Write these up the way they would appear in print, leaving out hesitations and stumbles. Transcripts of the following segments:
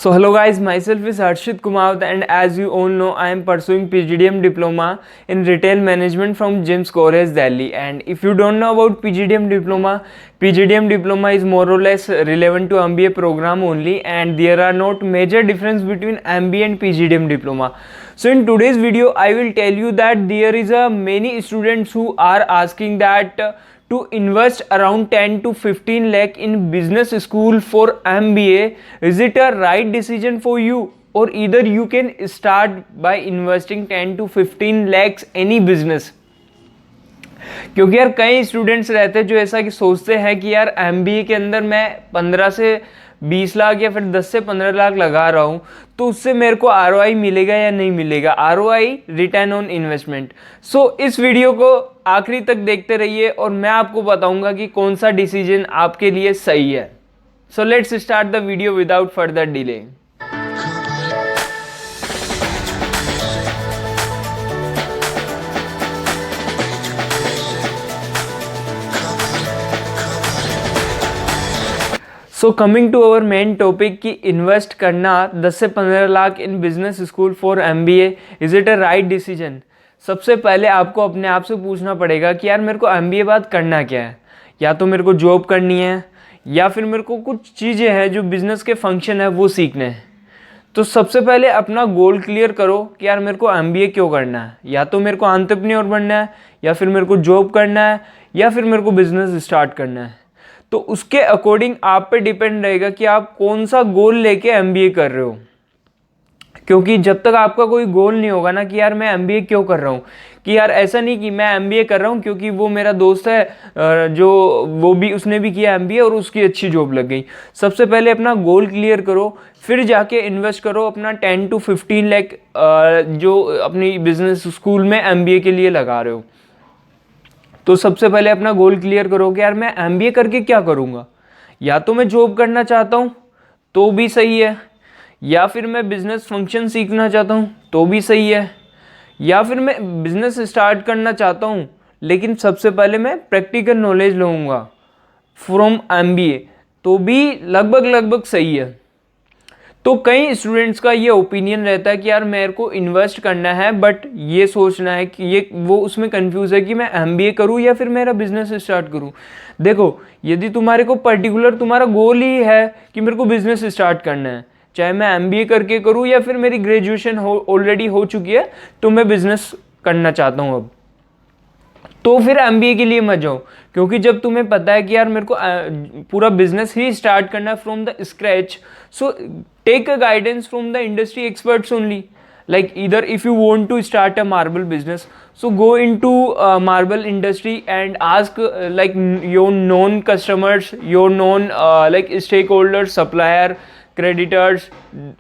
So hello guys, myself is Harshit Kumar and as you all know I am pursuing PGDM diploma in retail management from GEMS College Delhi. And if you don't know about PGDM diploma is more or less relevant to MBA program only, and there are not major difference between MBA and PGDM diploma. So in today's video I will tell you that there is a many students who are asking that to invest around 10 to 15 lakh in business school for MBA. Is it a right decision for you? Or either you can start by investing 10 to 15 lakhs any business. क्योंकि यार कई students रहते हैं जो ऐसा कि सोचते हैं कि यार MBA के अंदर मैं 15 से 20 लाख या फिर 10 से 15 लाख लगा रहा हूँ तो उससे मेरे को ROI मिलेगा या नहीं मिलेगा, ROI रिटर्न ऑन इन्वेस्टमेंट। सो इस वीडियो को आखिरी तक देखते रहिए और मैं आपको बताऊंगा कि कौन सा डिसीजन आपके लिए सही है। So let's start the video without further delay. So coming to our main topic कि इन्वेस्ट करना 10 से 15 lakh in business school for MBA, is it a right decision. सबसे पहले आपको अपने आप से पूछना पड़ेगा कि यार मेरे को MBA बाद करना क्या है। या तो मेरे को जॉब करनी है या फिर मेरे को कुछ चीज़ें हैं जो बिजनेस के फंक्शन है वो सीखने हैं। तो सबसे पहले अपना गोल क्लियर करो कि यार मेरे को MBA क्यों करना है। या तो मेरे को एंटरप्रेन्योर बनना है, या फिर मेरे को जॉब करना है, या फिर मेरे को बिजनेस स्टार्ट करना है। तो उसके अकॉर्डिंग आप पे डिपेंड रहेगा कि आप कौन सा गोल लेके MBA कर रहे हो। क्योंकि जब तक आपका कोई गोल नहीं होगा ना कि यार मैं MBA क्यों कर रहा हूँ, कि यार ऐसा नहीं कि मैं MBA कर रहा हूँ क्योंकि वो मेरा दोस्त है जो उसने भी किया MBA और उसकी अच्छी जॉब लग गई। सबसे पहले अपना गोल क्लियर करो, फिर जाके इन्वेस्ट करो अपना 10 to 15 लाख जो अपनी बिजनेस स्कूल में MBA के लिए लगा रहे हो। तो सबसे पहले अपना गोल क्लियर करो कि यार मैं MBA करके क्या करूँगा। या तो मैं जॉब करना चाहता हूँ तो भी सही है, या फिर मैं बिजनेस फंक्शन सीखना चाहता हूँ तो भी सही है, या फिर मैं बिजनेस स्टार्ट करना चाहता हूँ लेकिन सबसे पहले मैं प्रैक्टिकल नॉलेज लूँगा फ्रॉम MBA तो भी लगभग सही है। तो कई स्टूडेंट्स का ये ओपिनियन रहता है कि यार मेरे को इन्वेस्ट करना है, बट ये सोचना है कि वो उसमें कंफ्यूज है कि मैं MBA करूँ या फिर मेरा बिजनेस स्टार्ट करूँ। देखो, यदि तुम्हारे को पर्टिकुलर तुम्हारा गोल ही है कि मेरे को बिजनेस स्टार्ट करना है, चाहे मैं MBA करके करूँ या फिर मेरी ग्रेजुएशन ऑलरेडी हो चुकी है तो मैं बिजनेस करना चाहता हूँ अब, तो फिर MBA के लिए मत जाओ। क्योंकि जब तुम्हें पता है कि यार मेरे को पूरा बिजनेस ही स्टार्ट करना है from the scratch, so take a guidance from the industry experts only. Like either if you want to start a marble business, so go into marble industry and ask like your known customers, your known like stakeholders, supplier, creditors,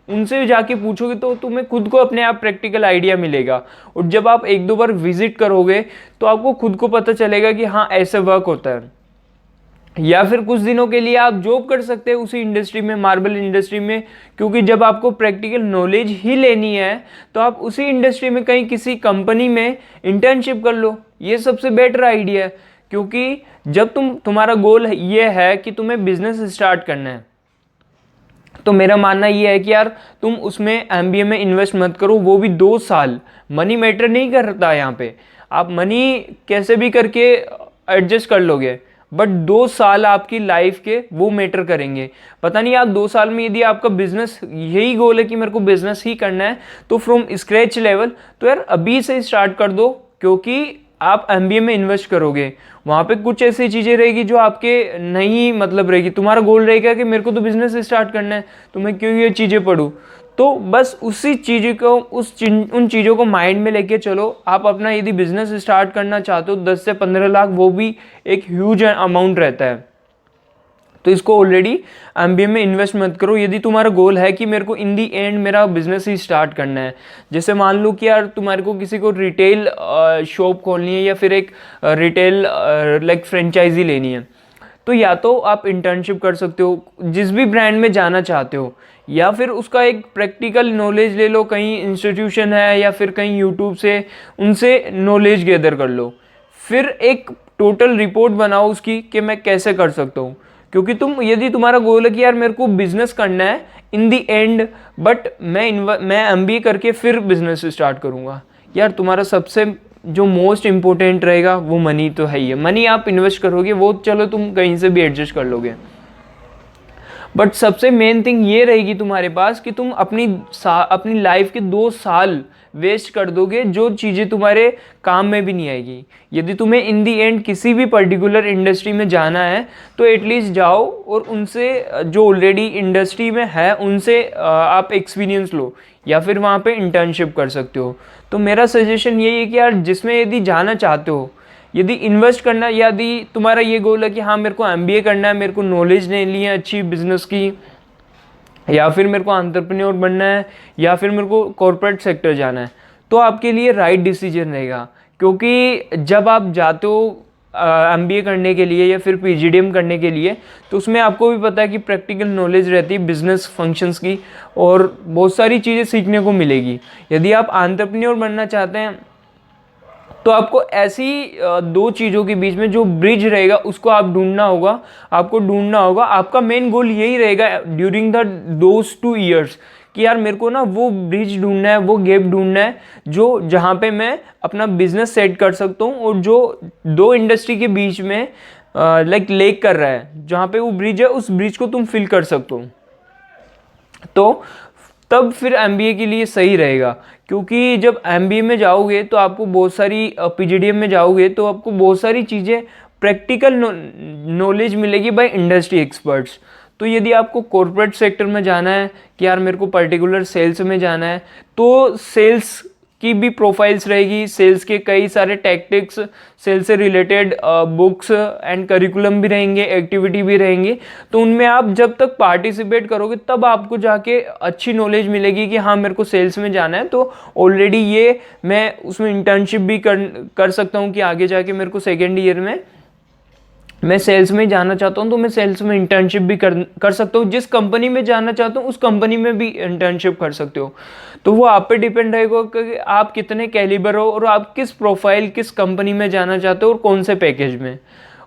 उनसे जाके पूछोगे तो तुम्हें खुद को अपने आप practical idea मिलेगा। और जब आप एक दो बार विजिट करोगे तो आपको खुद को पता चलेगा कि हाँ ऐसे वर्क होता है। या फिर कुछ दिनों के लिए आप जॉब कर सकते हैं उसी इंडस्ट्री में, मार्बल इंडस्ट्री में, क्योंकि जब आपको प्रैक्टिकल नॉलेज ही लेनी है तो आप उसी इंडस्ट्री में कहीं किसी कंपनी में इंटर्नशिप कर लो। ये सबसे बेटर आइडिया है। क्योंकि जब तुम्हारा गोल ये है कि तुम्हें बिजनेस स्टार्ट करना है तो मेरा मानना ये है कि यार तुम उसमें MBA में इन्वेस्ट मत करो, वो भी 2 साल। मनी मैटर नहीं करता यहाँ पे, आप मनी कैसे भी करके एडजस्ट कर लोगे, बट 2 साल आपकी लाइफ के वो मैटर करेंगे। पता नहीं आप 2 साल में यदि आपका बिजनेस यही गोल है कि मेरे को बिजनेस ही करना है तो फ्रॉम स्क्रैच लेवल तो यार अभी से स्टार्ट कर दो। क्योंकि आप MBA में इन्वेस्ट करोगे, वहाँ पे कुछ ऐसी चीज़ें रहेगी जो आपके नहीं मतलब रहेगी। तुम्हारा गोल रहेगा कि मेरे को तो बिजनेस स्टार्ट करना है तो मैं क्यों ये चीज़ें पढूं। तो बस उसी चीज़ को उन चीज़ों को माइंड में लेके चलो। आप अपना यदि बिजनेस स्टार्ट करना चाहते हो 10 से 15 लाख, वो भी एक ह्यूज अमाउंट रहता है, तो इसको ऑलरेडी MBA में इन्वेस्ट मत करो। यदि तुम्हारा गोल है कि मेरे को इन दी एंड मेरा बिजनेस ही स्टार्ट करना है, जैसे मान लो कि यार तुम्हारे को किसी को रिटेल शॉप खोलनी है या फिर एक रिटेल लाइक फ्रेंचाइजी लेनी है, तो या तो आप इंटर्नशिप कर सकते हो जिस भी ब्रांड में जाना चाहते हो, या फिर उसका एक प्रैक्टिकल नॉलेज ले लो, कहीं इंस्टीट्यूशन है या फिर कहीं यूट्यूब से उनसे नॉलेज गैदर कर लो। फिर एक टोटल रिपोर्ट बनाओ उसकी कि मैं कैसे कर सकता हूँ। क्योंकि यदि तुम्हारा गोल है कि यार मेरे को बिजनेस करना है इन दी एंड बट मैं MBA करके फिर बिजनेस स्टार्ट करूँगा। यार तुम्हारा सबसे जो मोस्ट इम्पोर्टेंट रहेगा वो मनी तो है ही है। मनी आप इन्वेस्ट करोगे वो चलो तुम कहीं से भी एडजस्ट कर लोगे, बट सबसे मेन थिंग ये रहेगी तुम्हारे पास कि तुम अपनी लाइफ के 2 साल वेस्ट कर दोगे जो चीज़ें तुम्हारे काम में भी नहीं आएगी। यदि तुम्हें इन दी एंड किसी भी पर्टिकुलर इंडस्ट्री में जाना है तो एटलीस्ट जाओ और उनसे जो ऑलरेडी इंडस्ट्री में है उनसे आप एक्सपीरियंस लो या फिर वहाँ पे इंटर्नशिप कर सकते हो। तो मेरा सजेशन यही है कि यार जिसमें यदि जाना चाहते हो, यदि इन्वेस्ट करना, यदि तुम्हारा ये गोल है कि हाँ मेरे को MBA करना है, मेरे को नॉलेज लेनी है अच्छी बिजनेस की, या फिर मेरे को एंटरप्रेन्योर बनना है, या फिर मेरे को कॉर्पोरेट सेक्टर जाना है, तो आपके लिए राइट डिसीजन रहेगा। क्योंकि जब आप जाते हो MBA करने के लिए या फिर PGDM करने के लिए, तो उसमें आपको भी पता है कि प्रैक्टिकल नॉलेज रहती है बिजनेस फंक्शंस की और बहुत सारी चीज़ें सीखने को मिलेगी। यदि आप एंटरप्रेन्योर बनना चाहते हैं तो आपको ऐसी 2 चीज़ों के बीच में जो ब्रिज रहेगा उसको आप ढूंढना होगा, आपका मेन गोल यही रहेगा ड्यूरिंग दोज 2 ईयर्स कि यार मेरे को ना वो ब्रिज ढूंढना है, वो गैप ढूंढना है जो जहाँ पे मैं अपना बिजनेस सेट कर सकता हूँ और जो 2 इंडस्ट्री के बीच में लेक कर रहा है, जहाँ पे वो ब्रिज है उस ब्रिज को तुम फिल कर सकते हो। तो तब फिर MBA के लिए सही रहेगा, क्योंकि जब MBA में जाओगे तो आपको बहुत सारी PGDM में जाओगे तो आपको बहुत सारी चीज़ें प्रैक्टिकल नॉलेज मिलेगी बाय इंडस्ट्री एक्सपर्ट्स। तो यदि आपको कॉर्पोरेट सेक्टर में जाना है कि यार मेरे को पर्टिकुलर सेल्स में जाना है, तो सेल्स की भी प्रोफाइल्स रहेगी, सेल्स के कई सारे टैक्टिक्स, सेल्स से रिलेटेड बुक्स एंड करिकुलम भी रहेंगे, एक्टिविटी भी रहेंगी। तो उनमें आप जब तक पार्टिसिपेट करोगे तब आपको जाके अच्छी नॉलेज मिलेगी कि हाँ मेरे को सेल्स में जाना है, तो ऑलरेडी ये मैं उसमें इंटर्नशिप भी कर सकता हूँ कि आगे जाके मेरे को सेकेंड ईयर में मैं सेल्स में जाना चाहता हूँ तो मैं सेल्स में इंटर्नशिप भी कर सकता हूँ। जिस कंपनी में जाना चाहता हूँ उस कंपनी में भी इंटर्नशिप कर सकते हो। तो वो आप पे डिपेंड रहेगा कि आप कितने कैलिबर हो और आप किस प्रोफाइल, किस कंपनी में जाना चाहते हो और कौन से पैकेज में।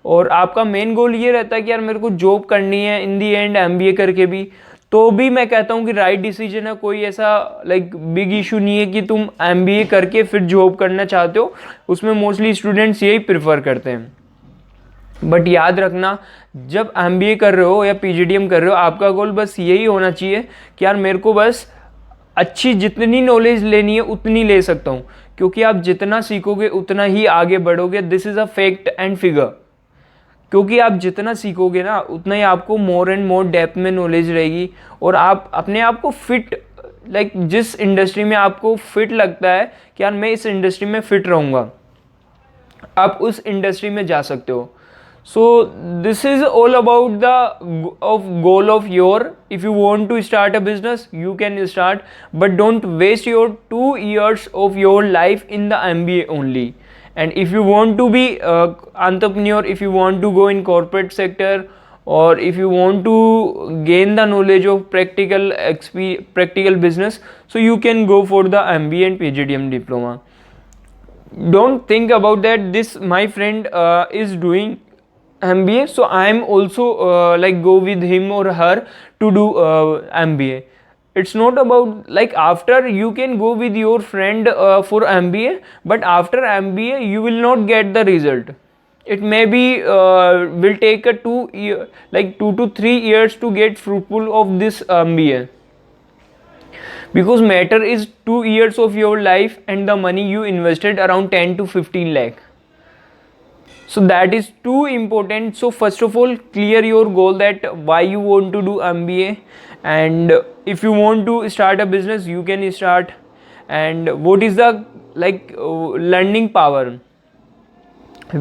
और आपका मेन गोल ये रहता है कि यार मेरे को जॉब करनी है इन दी एंड MBA करके भी, तो भी मैं कहता हूँ कि राइट डिसीजन है। कोई ऐसा बिग इशू नहीं है कि तुम MBA करके फिर जॉब करना चाहते हो, उसमें मोस्टली स्टूडेंट्स यही प्रेफर करते हैं। बट याद रखना, जब MBA कर रहे हो या PGDM कर रहे हो, आपका गोल बस यही होना चाहिए कि यार मेरे को बस अच्छी जितनी नॉलेज लेनी है उतनी ले सकता हूँ, क्योंकि आप जितना सीखोगे उतना ही आगे बढ़ोगे। This is a fact and figure. क्योंकि आप जितना सीखोगे ना उतना ही आपको मोर एंड मोर डेप्थ में नॉलेज रहेगी और आप अपने आप को फिट, जिस इंडस्ट्री में आपको फिट लगता है कि यार मैं इस इंडस्ट्री में फिट रहूँगा, आप उस इंडस्ट्री में जा सकते हो। So this is all about the goal of your. If you want to start a business, you can start, but don't waste your 2 years of your life in the MBA only. And if you want to be entrepreneur, if you want to go in corporate sector, or if you want to gain the knowledge of practical business, so you can go for the MBA and PGDM diploma. Don't think about that. This my friend is doing MBA, so I am also go with him or her to do MBA. It's not about after you can go with your friend for MBA, but after MBA you will not get the result. It may be will take a 2 to 3 years to get fruitful of this MBA, because matter is 2 years of your life and the money you invested around 10 to 15 lakh. So that is too important. So first of all, clear your goal, that why you want to do MBA, and if you want to start a business you can start, and what is the learning power,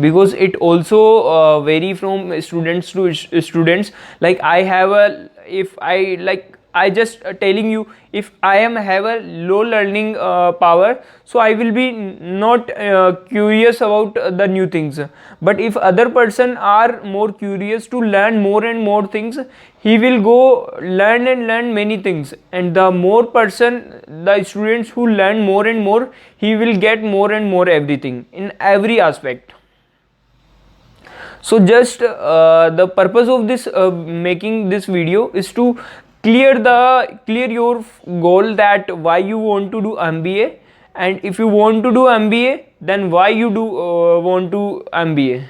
because it also vary from students to students. I have a, if I just telling you, if I am have a low learning power, so I will be not curious about the new things. But if other person are more curious to learn more and more things, he will go learn and learn many things. And the more person, the students who learn more and more, he will get more and more everything in every aspect. So just the purpose of this making this video is to clear your goal, that why you want to do MBA, and if you want to do MBA, then why you do want to MBA.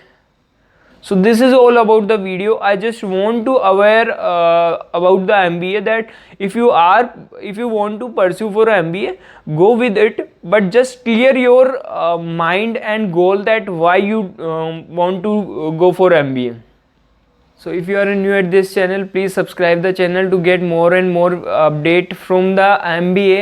So this is all about the video. I just want to aware about the MBA, that if you want to pursue for MBA, go with it, but just clear your mind and goal, that why you want to go for MBA. So if you are new at this channel, please subscribe the channel to get more and more update from the MBA